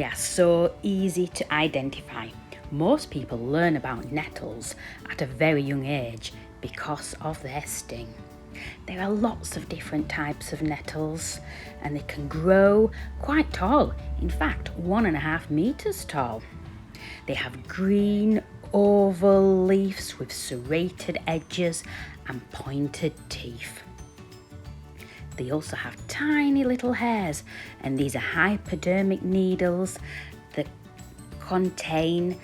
They are so easy to identify. Most people learn about nettles at a very young age because of their sting. There are lots of different types of nettles and they can grow quite tall, in fact 1.5 meters tall. They have green oval leaves with serrated edges and pointed teeth. They also have tiny little hairs, and these are hypodermic needles that contain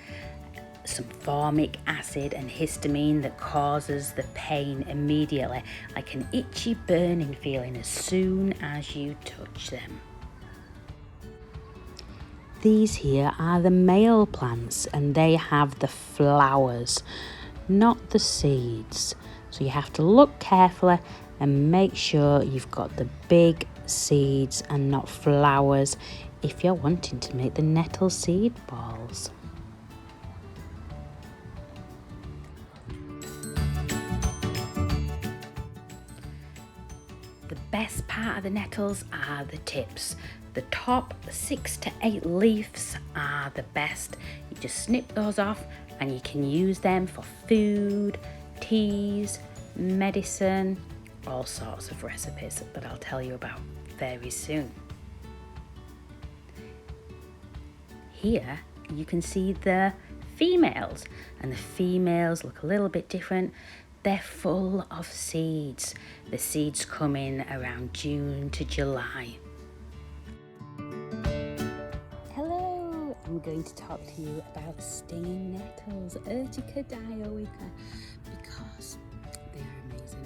some formic acid and histamine that causes the pain immediately, like an itchy burning feeling as soon as you touch them. These here are the male plants and they have the flowers, not the seeds. So you have to look carefully and make sure you've got the big seeds and not flowers if you're wanting to make the nettle seed balls. The best part of the nettles are the tips. The top 6 to 8 leaves are the best. You just snip those off and you can use them for food, teas, medicine, all sorts of recipes that I'll tell you about very soon. Here you can see the females, and the females look a little bit different. They're full of seeds. The seeds come in around June to July. Hello, I'm going to talk to you about stinging nettles, Urtica dioica, because they are amazing.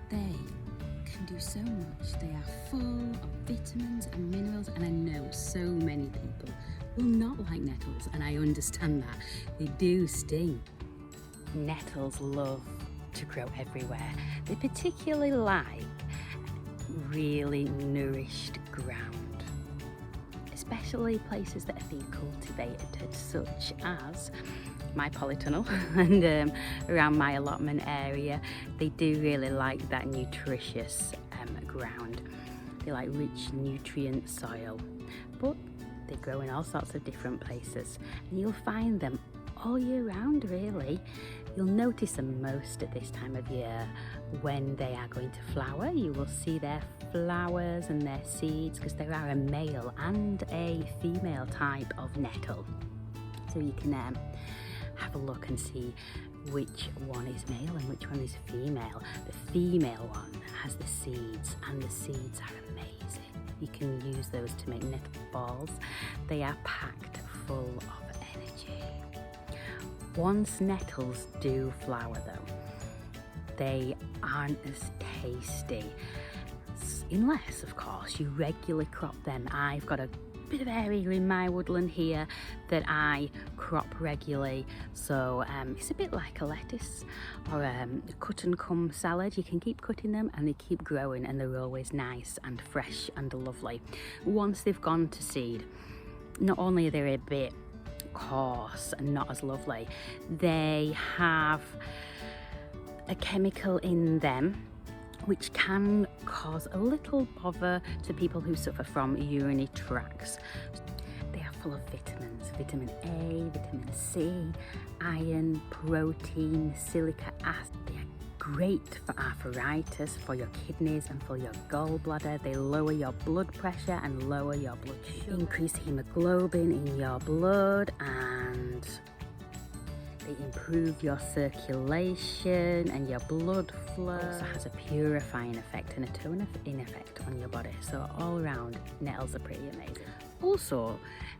They can do so much. They are full of vitamins and minerals, and I know so many people will not like nettles, and I understand that. They do sting. Nettles love to grow everywhere. They particularly like really nourished ground, especially places that are being cultivated, such as my polytunnel and around my allotment area. They do really like that nutritious ground. They like rich nutrient soil, but they grow in all sorts of different places, and you'll find them all year round really. You'll notice them most at this time of year when they are going to flower. You will see their flowers and their seeds because there are a male and a female type of nettle. So you can have a look and see which one is male and which one is female. The female one has the seeds, and the seeds are amazing. You can use those to make nettle balls. They are packed full of energy. Once nettles do flower though, they aren't as tasty, unless of course you regularly crop them. I've got a bit of area in my woodland here that I crop regularly, so it's a bit like a lettuce or a cut and come salad. You can keep cutting them and they keep growing, and they're always nice and fresh and lovely. Once they've gone to seed, not only are they a bit coarse and not as lovely, they have a chemical in them which can cause a little bother to people who suffer from urinary tracts. They are full of vitamins, vitamin A, vitamin C, iron, protein, silica acid. They are great for arthritis, for your kidneys and for your gallbladder. They lower your blood pressure and lower your blood sugar, increase hemoglobin in your blood, and they improve your circulation and your blood flow. It also has a purifying effect and a toning effect on your body. So all around, nettles are pretty amazing. Also,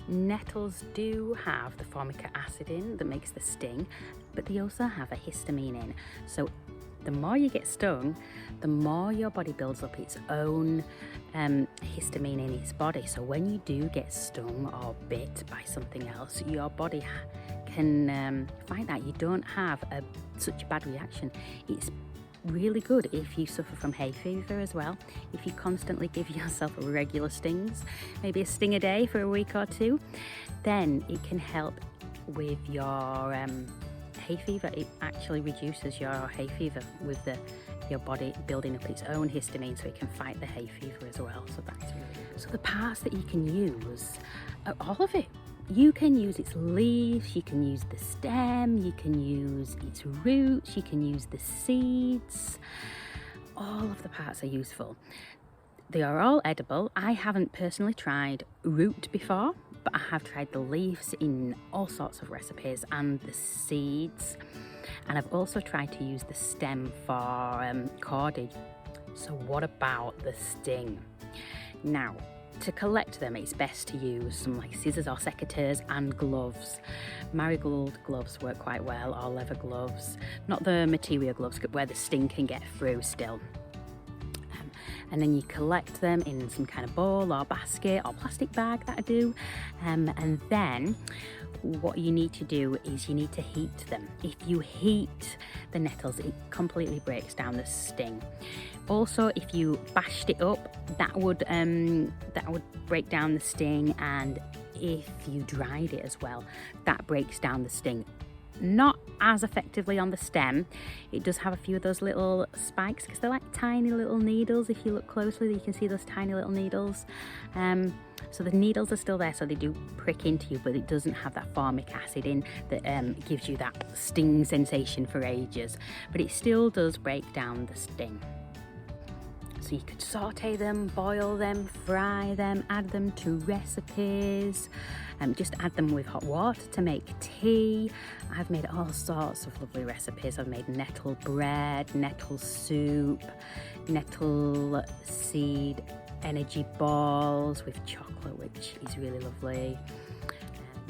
nettles do have the formic acid in that makes the sting, but they also have a histamine in. So the more you get stung, the more your body builds up its own histamine in its body. So when you do get stung or bit by something else, your body can fight that. You don't have such a bad reaction. It's really good if you suffer from hay fever as well. If you constantly give yourself regular stings, maybe a sting a day for a week or two, then it can help with your hay fever. It actually reduces your hay fever with the your body building up its own histamine so it can fight the hay fever as well. So that's really good. So the parts that you can use are all of it. You can use its leaves, you can use the stem, you can use its roots, you can use the seeds. All of the parts are useful. They are all edible. I haven't personally tried root before, but I have tried the leaves in all sorts of recipes and the seeds. And I've also tried to use the stem for cordage. So what about the sting? Now, to collect them, it's best to use some like scissors or secateurs and gloves. Marigold gloves work quite well, or leather gloves. Not the material gloves where the sting can get through still. And then you collect them in some kind of bowl or basket or plastic bag, that I do. And then what you need to do is you need to heat them. If you heat the nettles, it completely breaks down the sting. Also, if you bashed it up, that would break down the sting, and if you dried it as well, that breaks down the sting. Not as effectively on the stem. It does have a few of those little spikes because they're like tiny little needles. If you look closely, you can see those tiny little needles. So the needles are still there, so they do prick into you, but it doesn't have that formic acid in that gives you that sting sensation for ages. But it still does break down the sting. So you could saute them, boil them, fry them, add them to recipes. Just add them with hot water to make tea. I've made all sorts of lovely recipes. I've made nettle bread, nettle soup, nettle seed energy balls with chocolate, which is really lovely.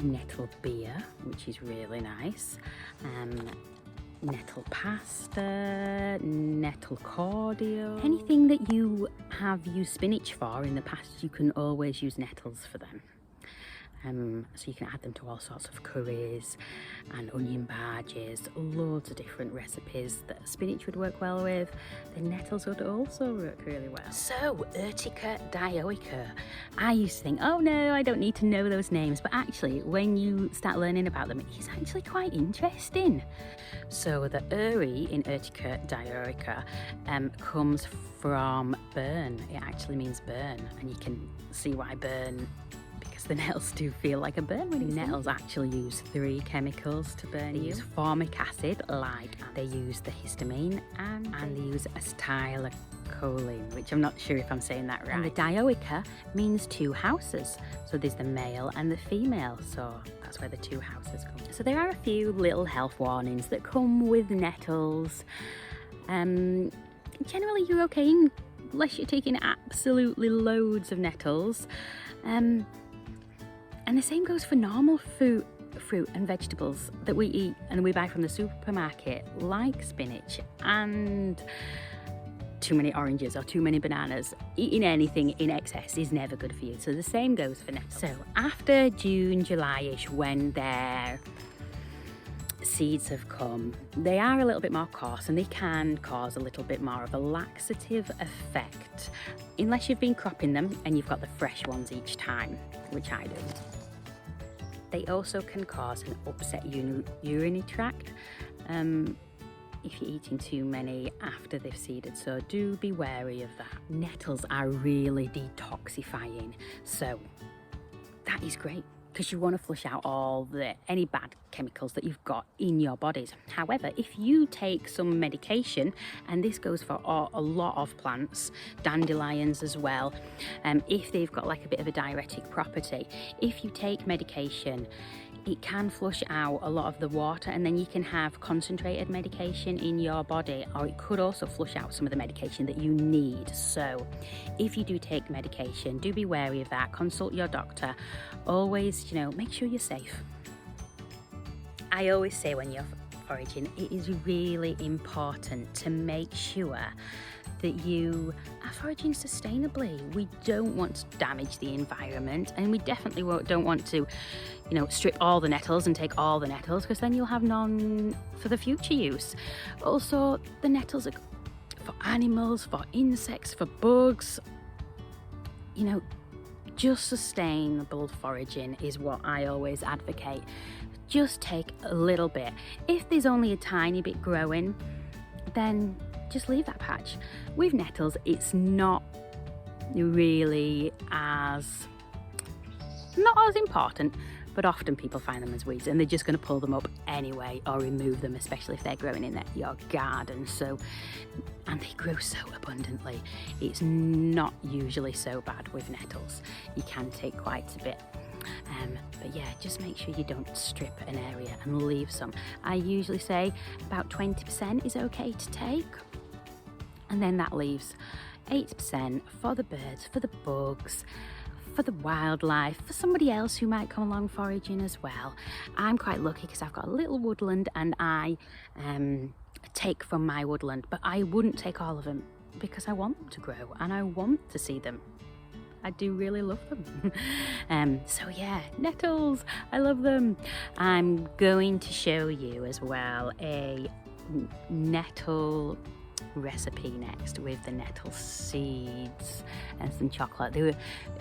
Nettle beer, which is really nice. Nettle pasta, nettle cordial. Anything that you have used spinach for in the past, you can always use nettles for them. So you can add them to all sorts of curries and onion bhajis, loads of different recipes that spinach would work well with. The nettles would also work really well. So, Urtica dioica. I used to think, oh no, I don't need to know those names, but actually when you start learning about them, it's actually quite interesting. So the uri in Urtica dioica comes from burn. It actually means burn, and you can see why burn, because the nettles do feel like a burn when nettles actually use 3 chemicals to burn you. They use formic acid, they use the histamine, and they use acetylcholine, which I'm not sure if I'm saying that right. And the dioica means 2 houses. So there's the male and the female, so that's where the 2 houses come. So there are a few little health warnings that come with nettles. Generally you're okay unless you're taking absolutely loads of nettles. And the same goes for normal fruit and vegetables that we eat and we buy from the supermarket, like spinach and too many oranges or too many bananas. Eating anything in excess is never good for you. So the same goes for nettles. So after June, July-ish, when their seeds have come, they are a little bit more coarse and they can cause a little bit more of a laxative effect, unless you've been cropping them and you've got the fresh ones each time, which I do. They also can cause an upset urinary tract if you're eating too many after they've seeded, so do be wary of that. Nettles are really detoxifying, so that is great, because you want to flush out any bad chemicals that you've got in your bodies. However, if you take some medication, and this goes for a lot of plants, dandelions as well, if they've got like a bit of a diuretic property, if you take medication, it can flush out a lot of the water, and then you can have concentrated medication in your body, or it could also flush out some of the medication that you need. So if you do take medication, do be wary of that. Consult your doctor. Always, make sure you're safe. I always say when you're foraging, it is really important to make sure that you are foraging sustainably. We don't want to damage the environment, and we definitely don't want to, strip all the nettles and take all the nettles, because then you'll have none for the future use. Also, the nettles are for animals, for insects, for bugs. Just sustainable foraging is what I always advocate. Just take a little bit. If there's only a tiny bit growing, then just leave that patch. With nettles, it's not really not as important, but often people find them as weeds and they're just going to pull them up anyway or remove them, especially if they're growing in your garden. And they grow so abundantly, it's not usually so bad with nettles. You can take quite a bit. But yeah, just make sure you don't strip an area and leave some. I usually say about 20% is okay to take, and then that leaves 8% for the birds, for the bugs, for the wildlife, for somebody else who might come along foraging as well. I'm quite lucky because I've got a little woodland and I take from my woodland, but I wouldn't take all of them because I want them to grow and I want to see them. I do really love them. So yeah, nettles, I love them. I'm going to show you as well a nettle recipe next with the nettle seeds and some chocolate.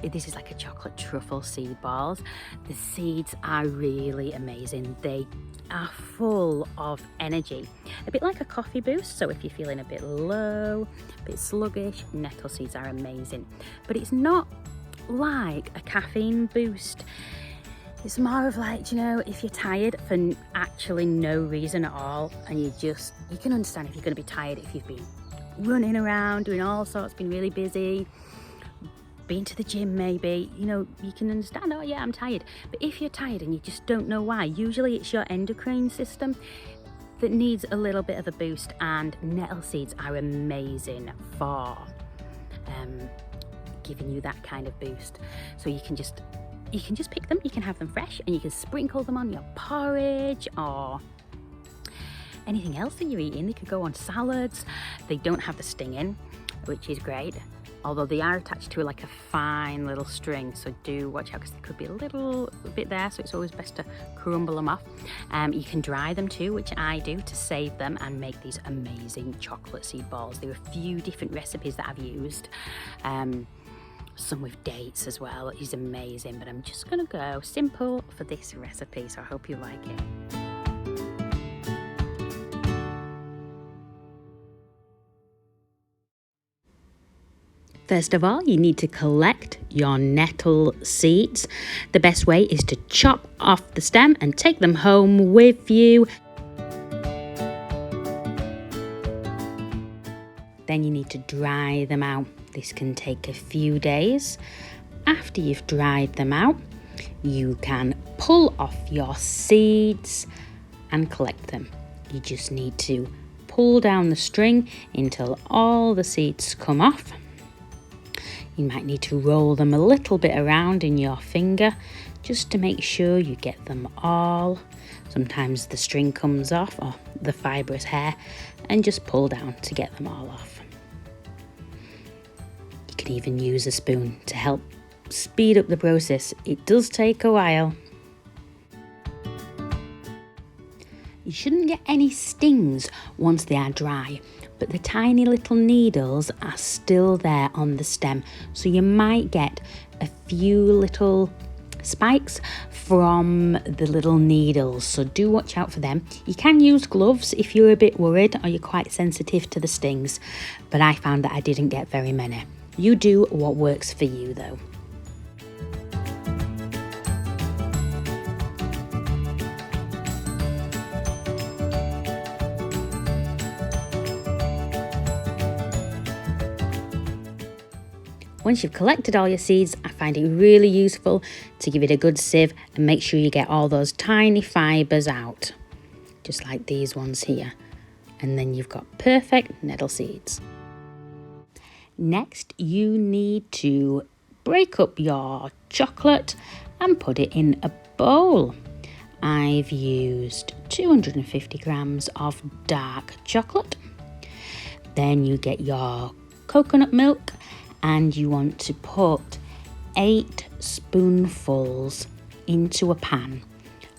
This is like a chocolate truffle seed balls. The seeds are really amazing. They are full of energy, a bit like a coffee boost. So if you're feeling a bit low, a bit sluggish, nettle seeds are amazing. But it's not like a caffeine boost. It's more of like, you know, if you're tired for actually no reason at all, and you can understand if you're going to be tired if you've been running around, doing all sorts, been really busy, been to the gym maybe, you know, you can understand, oh yeah, I'm tired. But if you're tired and you just don't know why, usually it's your endocrine system that needs a little bit of a boost, and nettle seeds are amazing for giving you that kind of boost. So you can just pick them, you can have them fresh, and you can sprinkle them on your porridge or anything else that you're eating. They could go on salads. They don't have the sting in, which is great, although they are attached to like a fine little string, so do watch out because there could be a little bit there, so it's always best to crumble them off. You can dry them too, which I do, to save them and make these amazing chocolate seed balls. There are a few different recipes that I've used. Some with dates as well is amazing, but I'm just gonna go simple for this recipe, so I hope you like it. First of all, you need to collect your nettle seeds. The best way is to chop off the stem and take them home with you. Then you need to dry them out. This can take a few days. After you've dried them out, you can pull off your seeds and collect them. You just need to pull down the string until all the seeds come off. You might need to roll them a little bit around in your finger just to make sure you get them all. Sometimes the string comes off, or the fibrous hair, and just pull down to get them all off. You can even use a spoon to help speed up the process. It does take a while. You shouldn't get any stings once they are dry, but the tiny little needles are still there on the stem, so you might get a few little spikes from the little needles, so do watch out for them. You can use gloves if you're a bit worried or you're quite sensitive to the stings, but I found that I didn't get very many. You do what works for you though. Once you've collected all your seeds, I find it really useful to give it a good sieve and make sure you get all those tiny fibres out, just like these ones here. And then you've got perfect nettle seeds. Next, you need to break up your chocolate and put it in a bowl. I've used 250 grams of dark chocolate. Then you get your coconut milk, and you want to put 8 spoonfuls into a pan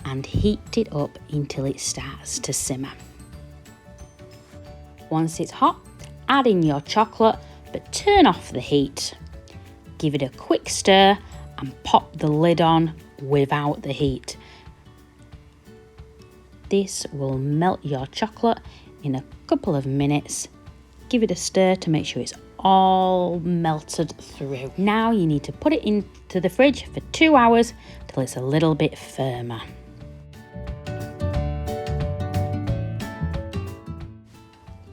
and heat it up until it starts to simmer. Once it's hot, add in your chocolate, but turn off the heat. Give it a quick stir and pop the lid on without the heat. This will melt your chocolate in a couple of minutes give it a stir to make sure it's all melted through. Now you need to put it into the fridge for 2 hours till it's a little bit firmer.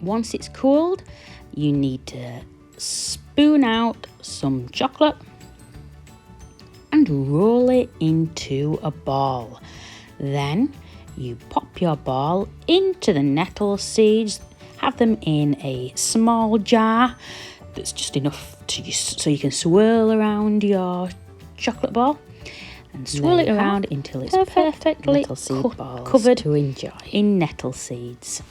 Once it's cooled, you need to spoon out some chocolate and roll it into a ball. Then you pop your ball into the nettle seeds, have them in a small jar that's just enough so you can swirl around your chocolate ball and swirl it around until it's perfectly covered to enjoy in nettle seeds.